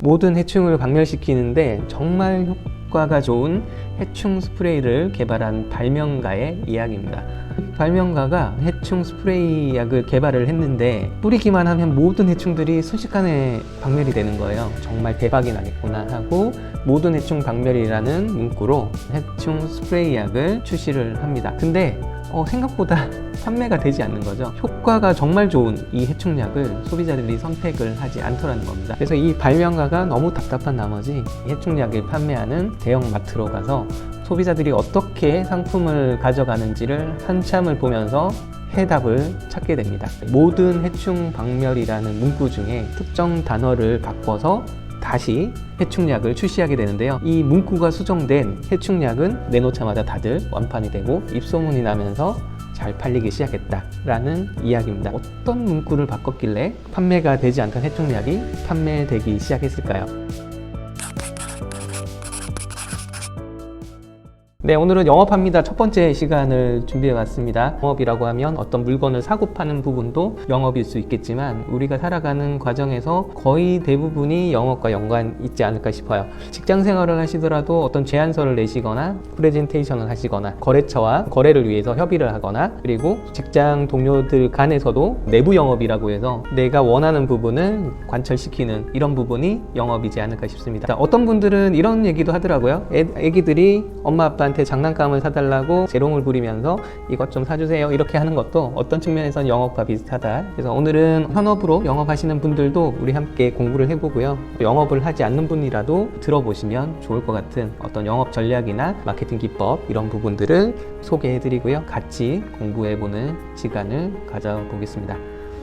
모든 해충을 박멸시키는데 정말 효과가 좋은 해충 스프레이를 개발한 발명가의 이야기입니다. 발명가가 해충 스프레이 약을 개발을 했는데 뿌리기만 하면 모든 해충들이 순식간에 박멸이 되는 거예요. 정말 대박이 나겠구나 하고 모든 해충 박멸이라는 문구로 해충 스프레이 약을 출시를 합니다. 근데 생각보다 판매가 되지 않는 거죠. 효과가 정말 좋은 이 해충약을 소비자들이 선택을 하지 않더라는 겁니다. 그래서 이 발명가가 너무 답답한 나머지 해충약을 판매하는 대형 마트로 가서 소비자들이 어떻게 상품을 가져가는지를 한참을 보면서 해답을 찾게 됩니다. 모든 해충 박멸이라는 문구 중에 특정 단어를 바꿔서 다시 해충약을 출시하게 되는데요. 이 문구가 수정된 해충약은 내놓자마자 다들 완판이 되고 입소문이 나면서 잘 팔리기 시작했다라는 이야기입니다. 어떤 문구를 바꿨길래 판매가 되지 않던 해충약이 판매되기 시작했을까요? 네, 오늘은 영업합니다. 첫 번째 시간을 준비해 왔습니다. 영업이라고 하면 어떤 물건을 사고 파는 부분도 영업일 수 있겠지만 우리가 살아가는 과정에서 거의 대부분이 영업과 연관 있지 않을까 싶어요. 직장 생활을 하시더라도 어떤 제안서를 내시거나 프레젠테이션을 하시거나 거래처와 거래를 위해서 협의를 하거나 그리고 직장 동료들 간에서도 내부 영업이라고 해서 내가 원하는 부분을 관철시키는 이런 부분이 영업이지 않을까 싶습니다. 자, 어떤 분들은 이런 얘기도 하더라고요. 애기들이 엄마 아빠한테 장난감을 사달라고 재롱을 부리면서 이것 좀 사주세요 이렇게 하는 것도 어떤 측면에서는 영업과 비슷하다. 그래서 오늘은 현업으로 영업하시는 분들도 우리 함께 공부를 해보고요. 영업을 하지 않는 분이라도 들어보시면 좋을 것 같은 어떤 영업 전략이나 마케팅 기법 이런 부분들을 소개해드리고요. 같이 공부해보는 시간을 가져보겠습니다.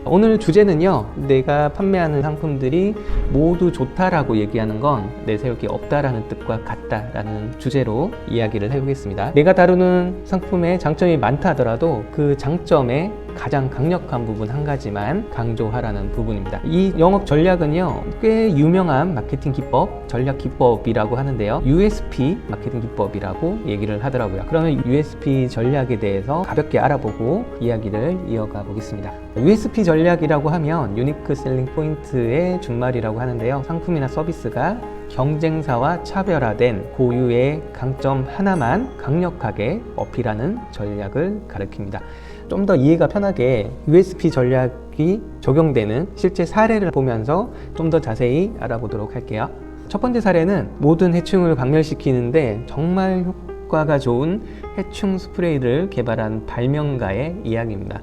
오늘 주제는요, 내가 판매하는 상품들이 모두 좋다라고 얘기하는 건 내세울 게 없다라는 뜻과 같다라는 주제로 이야기를 해보겠습니다. 내가 다루는 상품의 장점이 많다 하더라도 그 장점에 가장 강력한 부분 한 가지만 강조하라는 부분입니다. 이 영업 전략은요, 꽤 유명한 마케팅 기법, 전략 기법이라고 하는데요. USP 마케팅 기법이라고 얘기를 하더라고요. 그러면 USP 전략에 대해서 가볍게 알아보고 이야기를 이어가 보겠습니다. USP 전략이라고 하면 유니크 셀링 포인트의 준말이라고 하는데요. 상품이나 서비스가 경쟁사와 차별화된 고유의 강점 하나만 강력하게 어필하는 전략을 가리킵니다. 좀 더 이해가 편하게 USP 전략이 적용되는 실제 사례를 보면서 좀 더 자세히 알아보도록 할게요. 첫 번째 사례는 모든 해충을 박멸시키는데 정말 효과가 좋은 해충 스프레이를 개발한 발명가의 이야기입니다.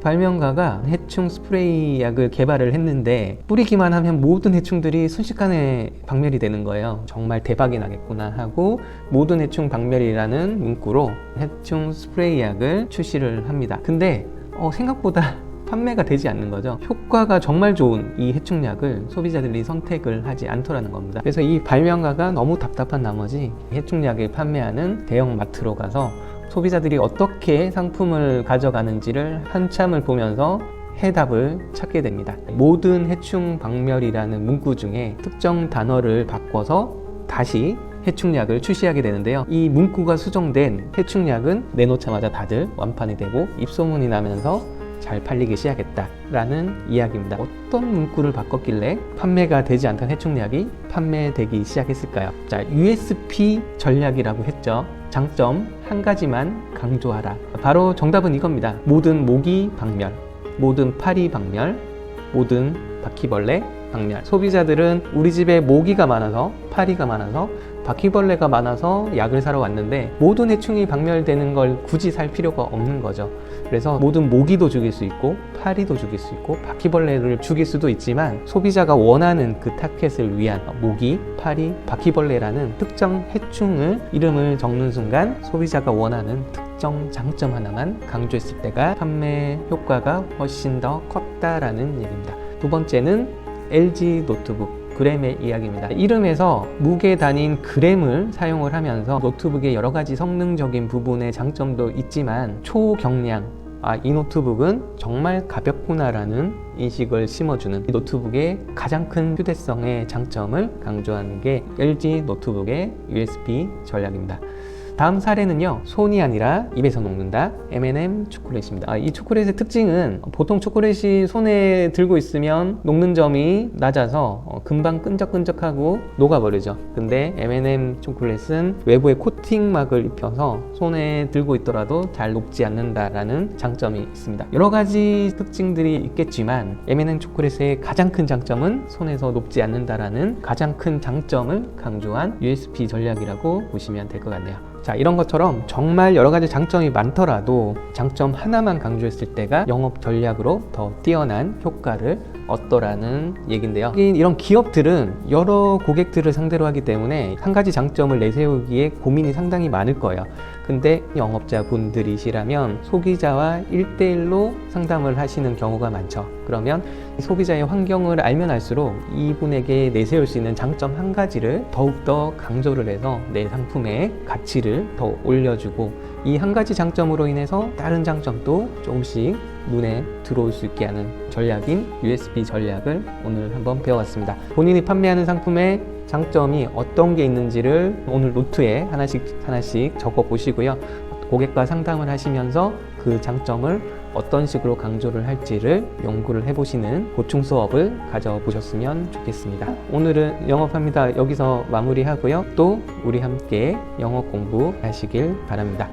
발명가가 해충 스프레이 약을 개발을 했는데 뿌리기만 하면 모든 해충들이 순식간에 박멸이 되는 거예요. 정말 대박이 나겠구나 하고 모든 해충 박멸이라는 문구로 해충 스프레이 약을 출시를 합니다. 근데 생각보다 판매가 되지 않는 거죠. 효과가 정말 좋은 이 해충약을 소비자들이 선택을 하지 않더라는 겁니다. 그래서 이 발명가가 너무 답답한 나머지 해충약을 판매하는 대형 마트로 가서 소비자들이 어떻게 상품을 가져가는지를 한참을 보면서 해답을 찾게 됩니다. 모든 해충 박멸이라는 문구 중에 특정 단어를 바꿔서 다시 해충약을 출시하게 되는데요. 이 문구가 수정된 해충약은 내놓자마자 다들 완판이 되고 입소문이 나면서 잘 팔리기 시작했다라는 이야기입니다. 어떤 문구를 바꿨길래 판매가 되지 않던 해충약이 판매되기 시작했을까요? 자, USP 전략이라고 했죠. 장점 한 가지만 강조하라. 바로 정답은 이겁니다. 모든 모기 박멸, 모든 파리 박멸, 모든 바퀴벌레 박멸. 소비자들은 우리 집에 모기가 많아서 파리가 많아서 바퀴벌레가 많아서 약을 사러 왔는데 모든 해충이 박멸되는 걸 굳이 살 필요가 없는 거죠. 그래서 모든 모기도 죽일 수 있고 파리도 죽일 수 있고 바퀴벌레를 죽일 수도 있지만 소비자가 원하는 그 타켓을 위한 모기, 파리, 바퀴벌레라는 특정 해충을 이름을 적는 순간 소비자가 원하는 특정 장점 하나만 강조했을 때가 판매 효과가 훨씬 더 컸다라는 얘기입니다. 두 번째는 LG 노트북 그램의 이야기입니다. 이름에서 무게 단위인 그램을 사용을 하면서 노트북의 여러 가지 성능적인 부분의 장점도 있지만 초경량, 이 노트북은 정말 가볍구나라는 인식을 심어주는 이 노트북의 가장 큰 휴대성의 장점을 강조하는 게 LG 노트북의 USP 전략입니다. 다음 사례는요, 손이 아니라 입에서 녹는다 M&M 초콜릿입니다. 이 초콜릿의 특징은 보통 초콜릿이 손에 들고 있으면 녹는 점이 낮아서 금방 끈적끈적하고 녹아버리죠. 근데 M&M 초콜릿은 외부에 코팅막을 입혀서 손에 들고 있더라도 잘 녹지 않는다라는 장점이 있습니다. 여러 가지 특징들이 있겠지만 M&M 초콜릿의 가장 큰 장점은 손에서 녹지 않는다라는 가장 큰 장점을 강조한 USP 전략이라고 보시면 될 것 같네요. 자, 이런 것처럼 정말 여러 가지 장점이 많더라도 장점 하나만 강조했을 때가 영업 전략으로 더 뛰어난 효과를 얻더라는 얘긴데요. 이런 기업들은 여러 고객들을 상대로 하기 때문에 한 가지 장점을 내세우기에 고민이 상당히 많을 거예요. 근데 영업자분들이시라면 소비자와 1대1로 상담을 하시는 경우가 많죠. 그러면 소비자의 환경을 알면 알수록 이분에게 내세울 수 있는 장점 한 가지를 더욱더 강조를 해서 내 상품의 가치를 더 올려주고, 이 한 가지 장점으로 인해서 다른 장점도 조금씩 눈에 들어올 수 있게 하는 전략인 USP 전략을 오늘 한번 배워봤습니다. 본인이 판매하는 상품의 장점이 어떤 게 있는지를 오늘 노트에 하나씩 적어 보시고요. 고객과 상담을 하시면서 그 장점을 어떤 식으로 강조를 할지를 연구를 해보시는 보충 수업을 가져보셨으면 좋겠습니다. 오늘은 영업합니다 여기서 마무리하고요. 또 우리 함께 영어 공부 하시길 바랍니다.